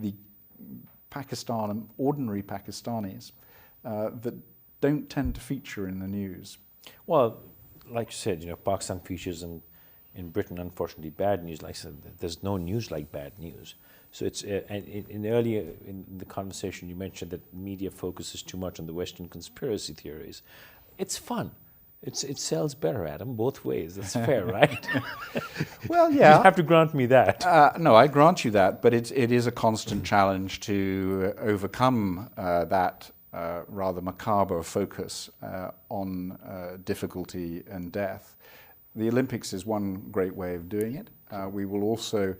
the ordinary Pakistanis that don't tend to feature in the news. Well, like you said, Pakistan features in Britain, unfortunately, bad news. Like I said, there's no news like bad news. So it's earlier in the conversation you mentioned that media focuses too much on the Western conspiracy theories. It's fun. It sells better, Adam, both ways. That's fair, right? Well, yeah. You have to grant me that. No, I grant you that, but it is a constant challenge to overcome that rather macabre focus on difficulty and death. The Olympics is one great way of doing it. We will also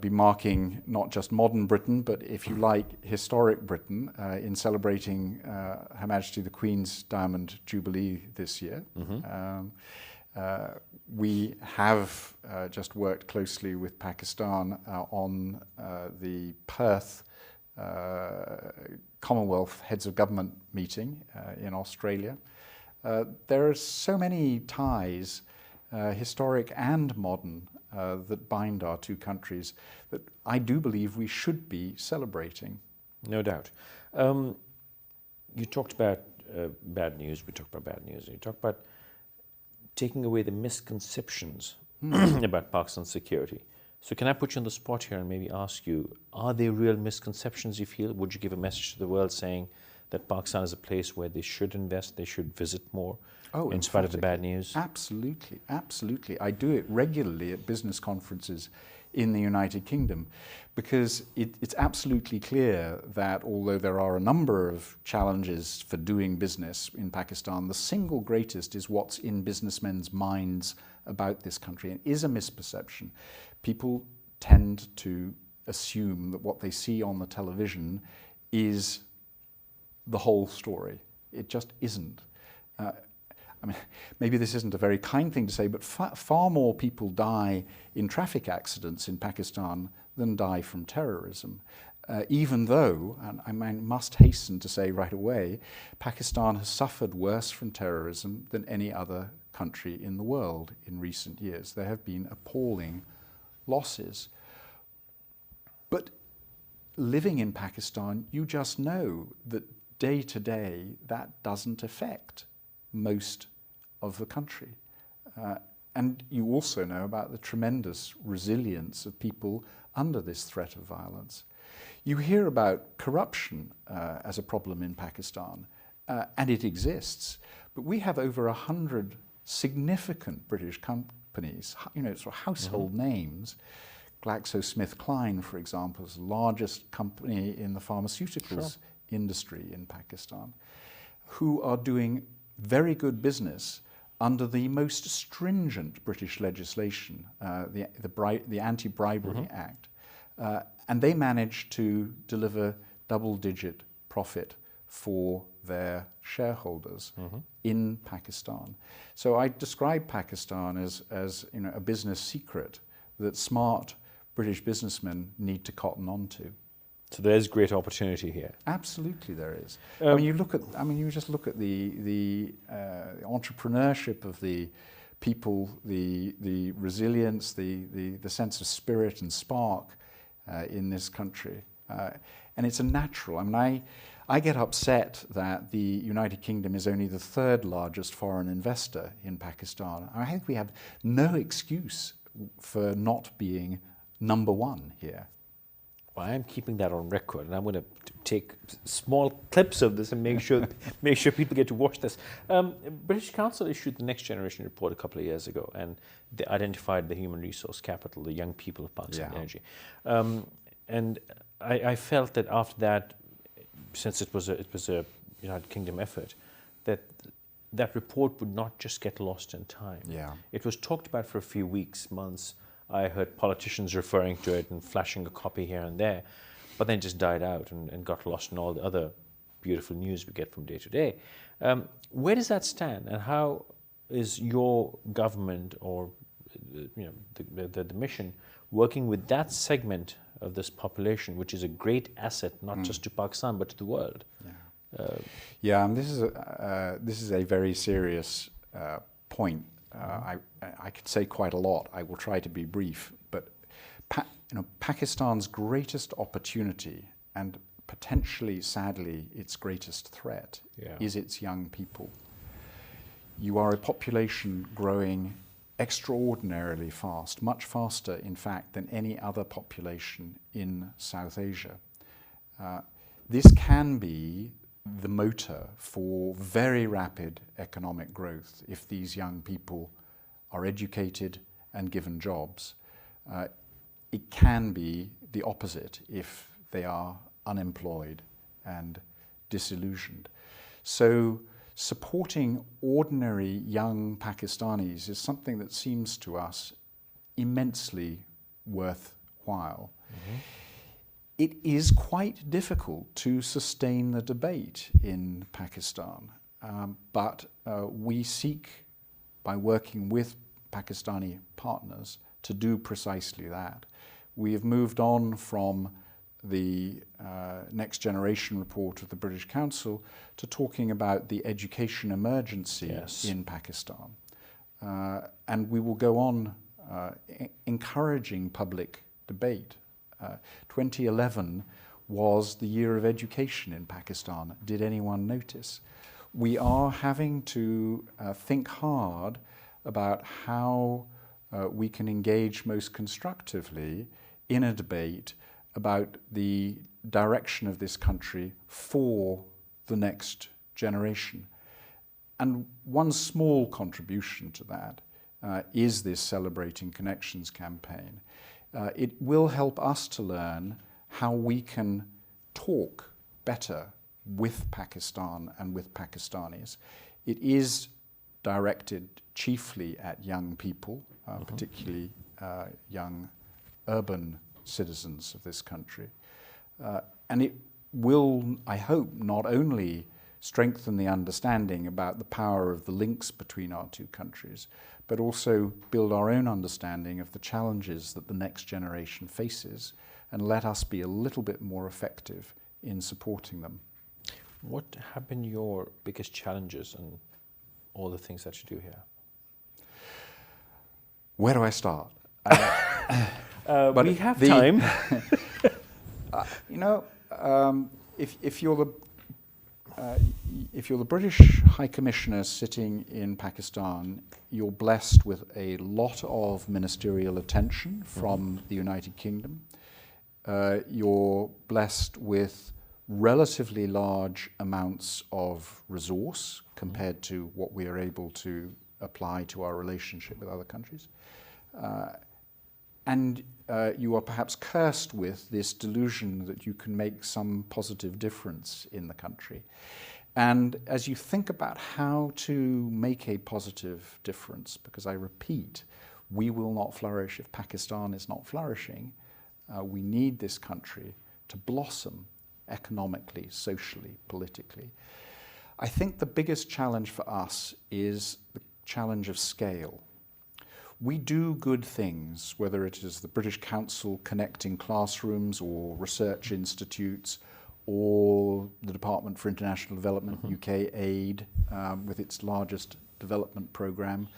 be marking not just modern Britain, but if you like, historic Britain in celebrating Her Majesty the Queen's Diamond Jubilee this year. We have just worked closely with Pakistan on the Perth Commonwealth Heads of Government meeting in Australia. There are so many ties, historic and modern, that bind our two countries that I do believe we should be celebrating. No doubt. You talked about bad news, we talked about bad news, you talked about taking away the misconceptions about Pakistan's security. So can I put you on the spot here and maybe ask you, are there real misconceptions you feel? Would you give a message to the world saying that Pakistan is a place where they should invest, they should visit more? In spite of the bad news? Absolutely, absolutely. I do it regularly at business conferences in the United Kingdom because it's absolutely clear that although there are a number of challenges for doing business in Pakistan, the single greatest is what's in businessmen's minds about this country. It is a misperception. People tend to assume that what they see on the television is the whole story. It just isn't. I mean, maybe this isn't a very kind thing to say, but far more people die in traffic accidents in Pakistan than die from terrorism. Even though, and I must hasten to say right away, Pakistan has suffered worse from terrorism than any other country in the world in recent years. There have been appalling losses. But living in Pakistan, you just know that day to day that doesn't affect most of the country. And you also know about the tremendous resilience of people under this threat of violence. You hear about corruption as a problem in Pakistan, and it exists, but we have over 100 significant British companies, sort of household names. GlaxoSmithKline, for example, is the largest company in the pharmaceuticals industry in Pakistan, who are doing very good business under the most stringent British legislation, the Anti-Bribery Act. And they managed to deliver double-digit profit for their shareholders in Pakistan. So I describe Pakistan as a business secret that smart British businessmen need to cotton on to. So there is great opportunity here. Absolutely, there is. You just look at the entrepreneurship of the people, the resilience, the sense of spirit and spark in this country, and it's a natural. I get upset that the United Kingdom is only the third largest foreign investor in Pakistan. I think we have no excuse for not being number one here. Well, I'm keeping that on record, and I'm going to take small clips of this and make sure people get to watch this. British Council issued the Next Generation report a couple of years ago, and they identified the human resource capital, the young people of Pakistan Energy. And I felt that after that, since it was a United Kingdom effort, that report would not just get lost in time. Yeah. It was talked about for a few weeks, months. I heard politicians referring to it and flashing a copy here and there, but then it just died out and got lost in all the other beautiful news we get from day to day. Where does that stand, and how is your government or the mission working with that segment of this population, which is a great asset not just to Pakistan but to the world? And this is a very serious point. I could say quite a lot. I will try to be brief, but Pakistan's greatest opportunity and potentially, sadly, its greatest threat is its young people. You are a population growing extraordinarily fast, much faster, in fact, than any other population in South Asia. This can be the motor for very rapid economic growth if these young people are educated and given jobs. It can be the opposite if they are unemployed and disillusioned. So supporting ordinary young Pakistanis is something that seems to us immensely worthwhile. Mm-hmm. It is quite difficult to sustain the debate in Pakistan, but we seek, by working with Pakistani partners, to do precisely that. We have moved on from the Next Generation report of the British Council to talking about the education emergency in Pakistan. And we will go on encouraging public debate. 2011 was the year of education in Pakistan. Did anyone notice? We are having to think hard about how we can engage most constructively in a debate about the direction of this country for the next generation. And one small contribution to that is this Celebrating Connections campaign. It will help us to learn how we can talk better with Pakistan and with Pakistanis. It is directed chiefly at young people, particularly young urban citizens of this country. And it will, I hope, not only strengthen the understanding about the power of the links between our two countries, but also build our own understanding of the challenges that the next generation faces and let us be a little bit more effective in supporting them. What have been your biggest challenges and all the things that you do here? Where do I start? But we have time. If you're the British High Commissioner sitting in Pakistan, you're blessed with a lot of ministerial attention from the United Kingdom. You're blessed with relatively large amounts of resource compared to what we are able to apply to our relationship with other countries. And you are perhaps cursed with this delusion that you can make some positive difference in the country. And as you think about how to make a positive difference, because I repeat, we will not flourish if Pakistan is not flourishing, we need this country to blossom economically, socially, politically. I think the biggest challenge for us is the challenge of scale. We do good things, whether it is the British Council connecting classrooms or research institutes, or the Department for International Development, UK Aid, with its largest development program.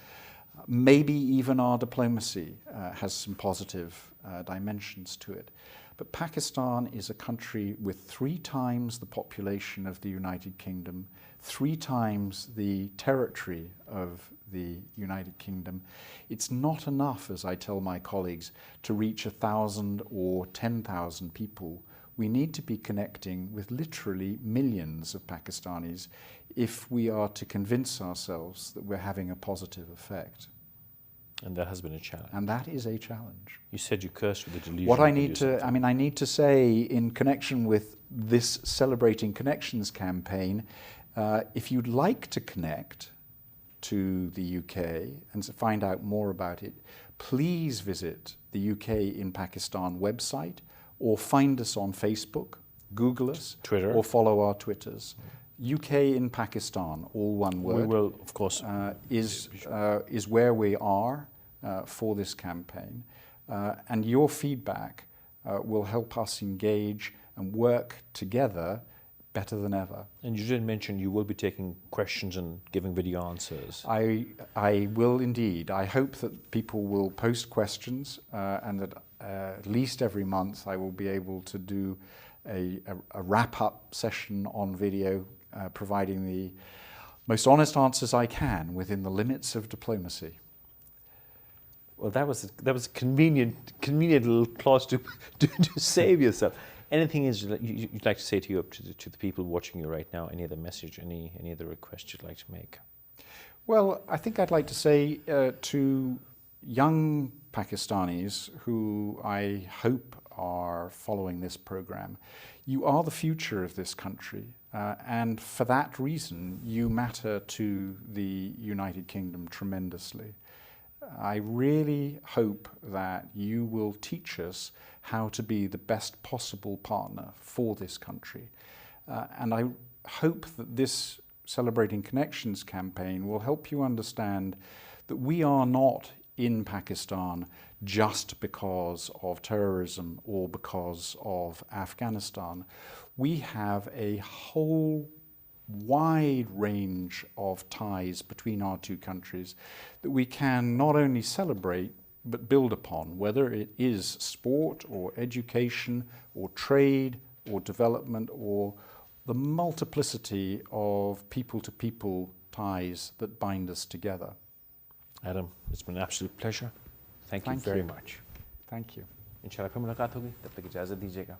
Maybe even our diplomacy has some positive dimensions to it. But Pakistan is a country with 3 times the population of the United Kingdom, 3 times the territory of the United Kingdom. It's not enough, as I tell my colleagues, to reach 1,000 or 10,000 people. We need to be connecting with literally millions of Pakistanis if we are to convince ourselves that we're having a positive effect. And that has been a challenge. And that is a challenge. You said you cursed with the delusion. What I need to say in connection with this Celebrating Connections campaign, if you'd like to connect to the UK and to find out more about it, please visit the UK in Pakistan website or find us on Facebook, Google us, Twitter, or follow our Twitters. UK in Pakistan, all one word. We will, of course, is where we are for this campaign, and your feedback will help us engage and work together better than ever. And you did mention you will be taking questions and giving video answers. I will indeed. I hope that people will post questions and that at least every month I will be able to do a wrap-up session on video, providing the most honest answers I can within the limits of diplomacy. Well, that was a convenient little clause to save yourself. Anything you'd like to say to the people watching you right now? Any other message? Any other request you'd like to make? Well, I think I'd like to say to young Pakistanis who I hope are following this program, you are the future of this country, and for that reason you matter to the United Kingdom tremendously. I really hope that you will teach us how to be the best possible partner for this country. And I hope that this Celebrating Connections campaign will help you understand that we are not in Pakistan just because of terrorism or because of Afghanistan. We have a whole wide range of ties between our two countries that we can not only celebrate but build upon, whether it is sport or education or trade or development or the multiplicity of people-to-people ties that bind us together. Adam, it's been an absolute pleasure. Thank you very much. Thank you. इंशाल्लाह फिर मुलाकात होगी, तब तक इजाज़त दीजिएगा।